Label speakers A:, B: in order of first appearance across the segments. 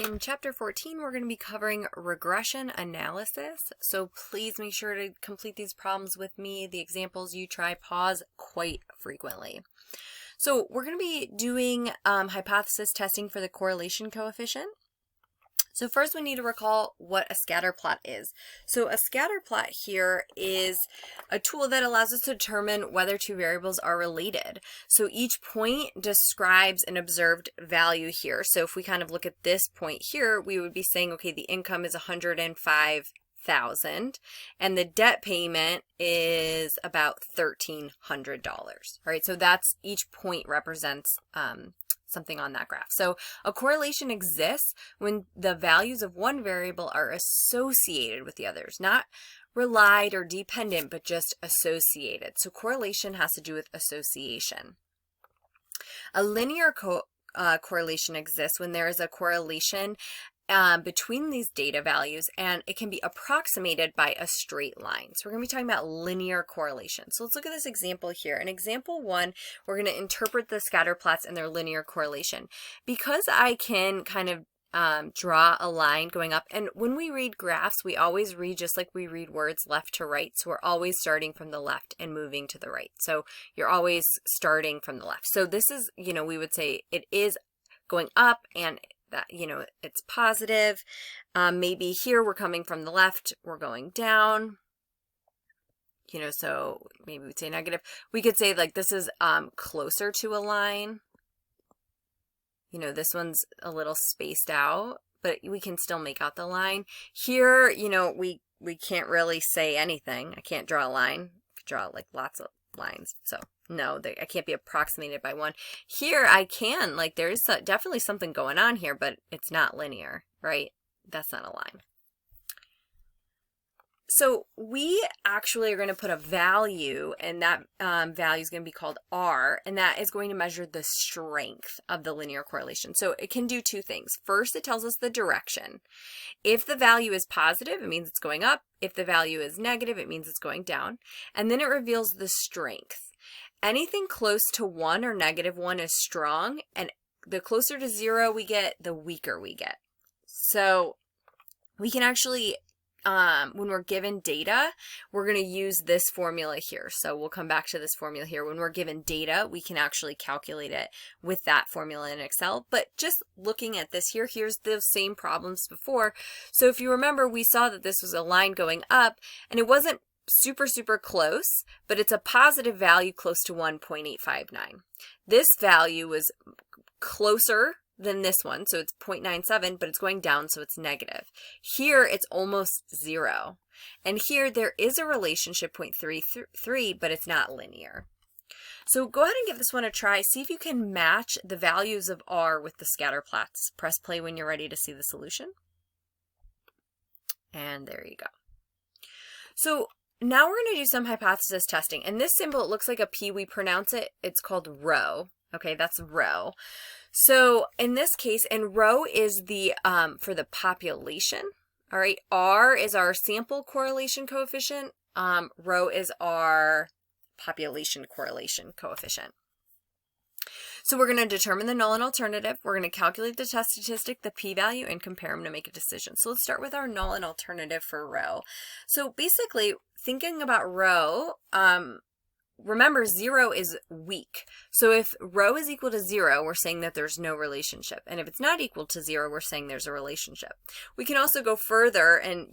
A: In Chapter 14, we're going to be covering regression analysis. So please make sure to complete these problems with me. The examples you try, pause quite frequently. So we're going to be doing hypothesis testing for the correlation coefficient. So first we need to recall what a scatter plot is. So a scatter plot here is a tool that allows us to determine whether two variables are related. So each point describes an observed value here. So if we kind of look at this point here, we would be saying, okay, the income is $105,000 and the debt payment is about $1,300. All right, so that's each point represents something on that graph. So a correlation exists when the values of one variable are associated with the others, not relied or dependent, but just associated. So correlation has to do with association. A linear correlation exists when there is a correlation between these data values, and it can be approximated by a straight line. So we're going to be talking about linear correlation. So let's look at this example here. In example 1, we're going to interpret the scatter plots and their linear correlation. Because I can kind of draw a line going up, and when we read graphs, we always read just like we read words left to right. So we're always starting from the left and moving to the right. So you're always starting from the left. So this is, we would say it is going up and that, it's positive. Maybe here we're coming from the left, we're going down, so maybe we'd say negative. We could say like this is closer to a line. This one's a little spaced out, but we can still make out the line. Here, we can't really say anything. I can't draw a line. I could draw like lots of lines. So no, I can't be approximated by one. Here I can, like there is definitely something going on here, but it's not linear, right? That's not a line. So we actually are going to put a value, and that value is going to be called R, and that is going to measure the strength of the linear correlation. So it can do two things. First, it tells us the direction. If the value is positive, it means it's going up. If the value is negative, it means it's going down. And then it reveals the strength. Anything close to 1 or -1 is strong, and the closer to 0 we get, the weaker we get. So we can actually, when we're given data, we're going to use this formula here. So we'll come back to this formula here. When we're given data, we can actually calculate it with that formula in Excel. But just looking at this here, here's the same problems before. So if you remember, we saw that this was a line going up, and it wasn't super close, but it's a positive value close to 1.859. This value was closer than this one, so it's 0.97, but it's going down, so it's negative. Here it's almost 0, and here there is a relationship 0.33, but it's not linear. So go ahead and give this one a try. See if you can match the values of R with the scatter plots. Press play when you're ready to see the solution, and there you go. So now we're going to do some hypothesis testing, and this symbol, it looks like a P. We pronounce it, it's called rho. Okay, that's rho. So in this case, and rho is the for the population. All right, R is our sample correlation coefficient. Rho is our population correlation coefficient. So we're going to determine the null and alternative. We're going to calculate the test statistic, the p-value, and compare them to make a decision. So let's start with our null and alternative for rho. So basically, thinking about rho, remember 0 is weak. So if rho is equal to 0, we're saying that there's no relationship. And if it's not equal to 0, we're saying there's a relationship. We can also go further and,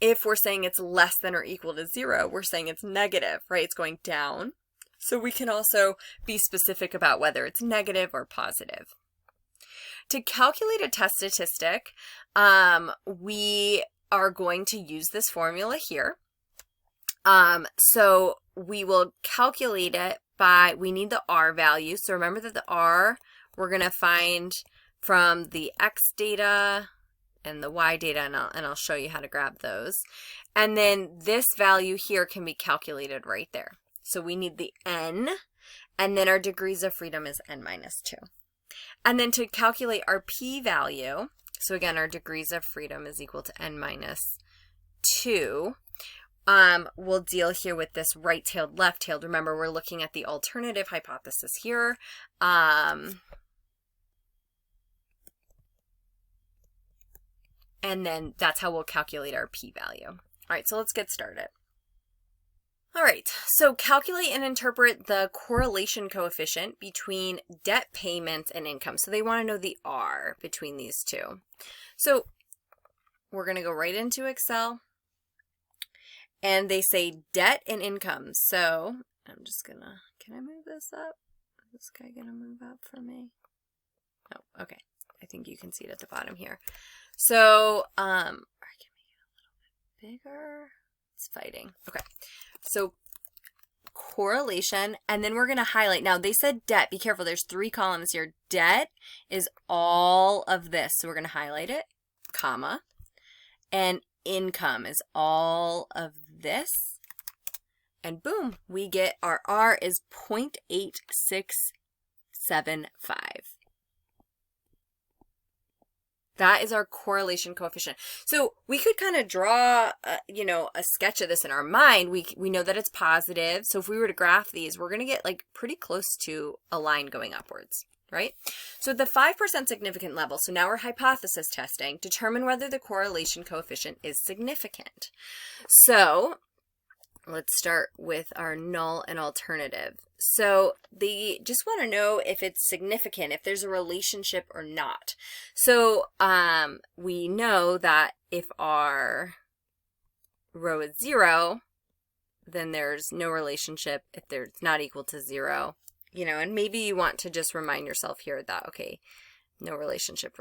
A: if we're saying it's less than or equal to 0, we're saying it's negative, right? It's going down. So we can also be specific about whether it's negative or positive. To calculate a test statistic, we are going to use this formula here. So we will calculate it by, we need the R value. So remember that the R we're going to find from the X data and the Y data, and I'll show you how to grab those. And then this value here can be calculated right there. So we need the N, and then our degrees of freedom is N-2. And then to calculate our p-value, so again, our degrees of freedom is equal to N-2. We'll deal here with this right-tailed, left-tailed. Remember, we're looking at the alternative hypothesis here. And then that's how we'll calculate our p-value. All right, so let's get started. All right, so calculate and interpret the correlation coefficient between debt payments and income. So they want to know the R between these two. So we're going to go right into Excel. And they say debt and income. So I'm just going to, can I move this up? Is this guy going to move up for me? Oh, okay. I think you can see it at the bottom here. So, I can make it a little bit bigger. It's fighting. Okay. So correlation, and then we're going to highlight. Now they said debt. Be careful. There's 3 columns here. Debt is all of this. So we're going to highlight it, comma, and income is all of this. And boom, we get our R is 0.8675. That is our correlation coefficient. So we could kind of draw, a sketch of this in our mind. We know that it's positive. So if we were to graph these, we're going to get like pretty close to a line going upwards, right? So the 5% significant level, so now we're hypothesis testing, determine whether the correlation coefficient is significant. So let's start with our null and alternative. So they just want to know if it's significant, if there's a relationship or not. So we know that if our row is 0, then there's no relationship if it's not equal to 0. And maybe you want to just remind yourself here that, okay, no relationship.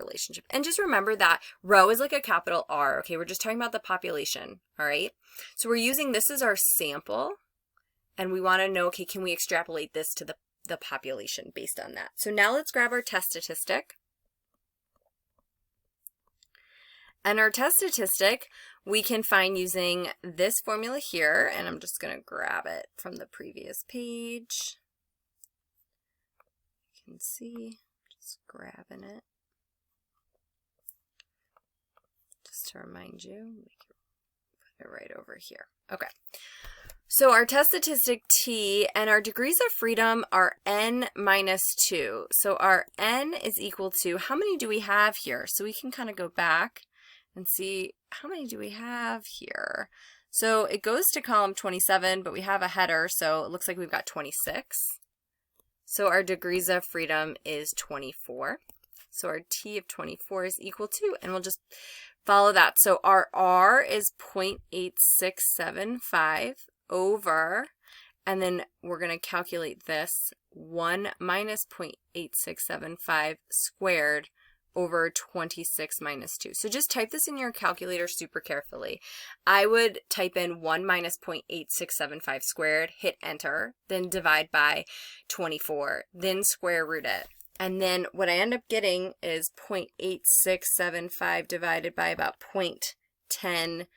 A: And just remember that row is like a capital R, okay? We're just talking about the population, all right? So we're using this as our sample, and we want to know, okay, can we extrapolate this to the population based on that? So now let's grab our test statistic. And our test statistic, we can find using this formula here, and I'm just going to grab it from the previous page. You can see, just grabbing it. Just to remind you, put it right over here. Okay. So our test statistic T and our degrees of freedom are n minus 2. So our n is equal to, how many do we have here? So we can kind of go back and see how many do we have here. So it goes to column 27, but we have a header, so it looks like we've got 26. So our degrees of freedom is 24. So our T of 24 is equal to, and we'll just follow that. So our R is 0.8675 over, and then we're going to calculate this, 1 minus 0.8675 squared over 26 minus 2. So just type this in your calculator super carefully. I would type in 1 minus 0.8675 squared, hit enter, then divide by 24, then square root it. And then what I end up getting is 0.8675 divided by about 0.10,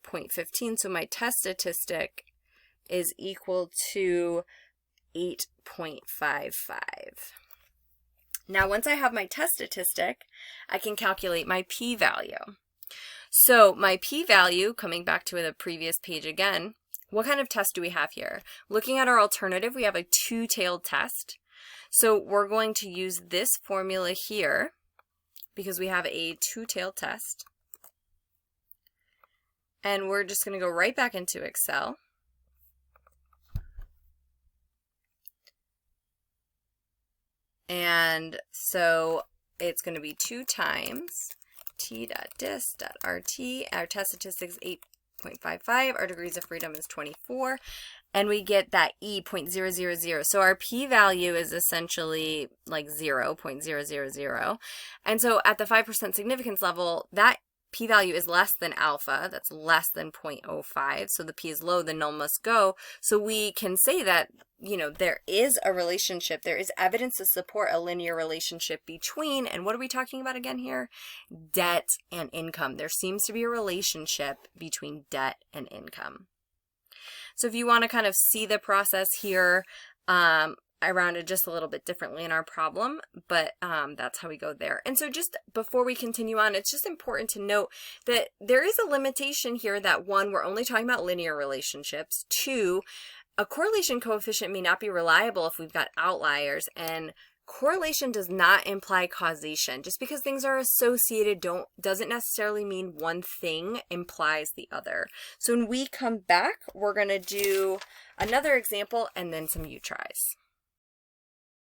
A: 0.15. So my test statistic is equal to 8.55. Now, once I have my test statistic, I can calculate my p-value. So my p-value, coming back to the previous page again, what kind of test do we have here? Looking at our alternative, we have a two-tailed test. So we're going to use this formula here because we have a two-tailed test. And we're just going to go right back into Excel. And so it's going to be 2 times t.dis.rt. Our test statistics 8.55. Our degrees of freedom is 24. And we get that E 0.000. So our p-value is essentially like 0.000. And so at the 5% significance level, that p-value is less than alpha. That's less than 0.05. So the p is low, the null must go. So we can say that, there is a relationship. There is evidence to support a linear relationship between, and what are we talking about again here? Debt and income. There seems to be a relationship between debt and income. So if you want to kind of see the process here, I rounded just a little bit differently in our problem, but that's how we go there. And so just before we continue on, it's just important to note that there is a limitation here that 1, we're only talking about linear relationships. 2, a correlation coefficient may not be reliable if we've got outliers, and correlation does not imply causation. Just because things are associated doesn't necessarily mean one thing implies the other. So when we come back, we're going to do another example and then some U tries.